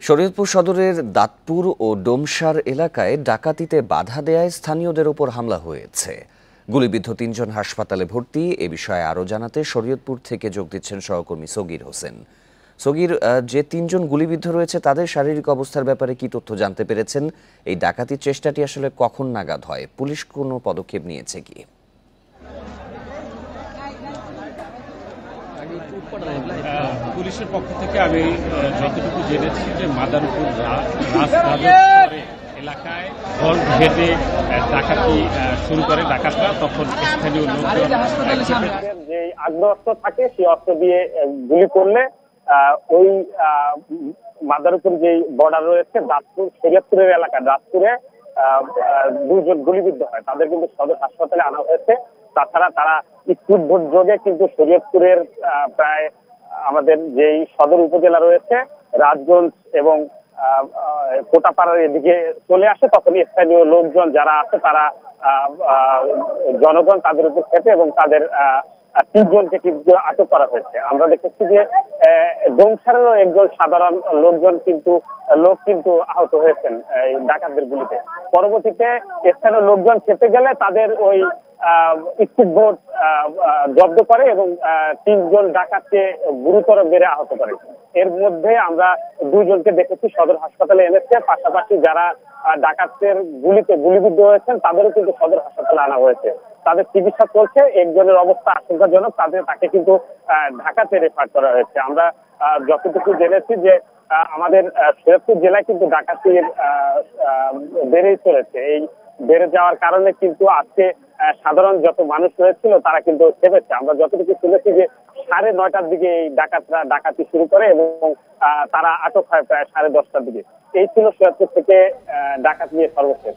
শরীয়তপুর সদরের দাঁতপুর ও ডোমসার এলাকায় ডাকাতিতে বাধা দেয়ায় স্থানীয়দের ওপর হামলা হয়েছে। গুলিবিদ্ধ তিনজন হাসপাতালে ভর্তি। এ বিষয়ে আরও জানাতে শরীয়তপুর থেকে যোগ দিচ্ছেন সহকর্মী সগীর হোসেন। সগীর, যে তিনজন গুলিবিদ্ধ রয়েছে তাদের শারীরিক অবস্থার ব্যাপারে কি তথ্য জানতে পেরেছেন? এই ডাকাতির চেষ্টাটি আসলে কখন নাগাদ হয়? পুলিশ কোনো পদক্ষেপ নিয়েছে কি? পুলিশের পক্ষ থেকে আমি যতটুকু জেনেছি যে মাদারপুর এলাকায় ঘর ঘেটে ডাকাতি শুরু করে ডাকাতরা, তখন স্থানীয় লোকজন যে আগ্নেয়াস্ত্র থাকে সেই অস্ত্র দিয়ে গুলি করলে ওই মাদারপুর যে বর্ডার রয়েছে দাঁতপুর শরীয়তপুরের এলাকা দাঁতপুরে দুজন গুলিবিদ্ধ হয়। তাদের কিন্তু সদর হাসপাতালে আনা হয়েছে। তাছাড়া তারা স্পিড বোট যোগে কিন্তু শরীয়তপুরের প্রায় আমাদের যেই সদর উপজেলা রয়েছে রাজগঞ্জ এবং কোটাপাড়ার এদিকে চলে আসে। তখনই স্থানীয় লোকজন যারা আছে তারা জনগণ তাদের উপর খেপে এবং তাদের তিনজনকে কিন্তু আটক করা হয়েছে। আমরা দেখেছি যে ডোমসারেরও একজন সাধারণ লোক কিন্তু আহত হয়েছেন এই ডাকাতদের গুলিতে। পরবর্তীতে স্থানীয় লোকজন খেপে গেলে তাদের ওই স্পিড বোট জব্দ করে এবং তিনজন ডাকাতকে গুরুতর মেরে আহত করে। এর মধ্যে আমরা দুইজনকে দেখেছি সদর হাসপাতালে এনেছে। পাশাপাশি যারা ডাকাতের গুলিতে গুলিবিদ্ধ হয়েছেন তাদেরও কিন্তু সদর হাসপাতালে আনা হয়েছে। তাদের চিকিৎসা চলছে। একজনের অবস্থা আশঙ্কাজনক, তাকে কিন্তু ঢাকাতে রেফার করা হয়েছে। আমরা যতটুকু জেনেছি যে আমাদের শরীয়তপুর জেলায় কিন্তু ডাকাতির বেড়েই চলেছে। এই বেড়ে যাওয়ার কারণে কিন্তু আজকে সাধারণ যত মানুষ রয়েছিল তারা কিন্তু খেপেছে। আমরা যতটুকু শুনেছি যে 9:30টার দিকে এই ডাকাতরা ডাকাতি শুরু করে এবং তারা আটক হয় প্রায় 10:30টার দিকে। এই ছিল শরীয়তপুর থেকে ডাকাত নিয়ে সর্বশেষ।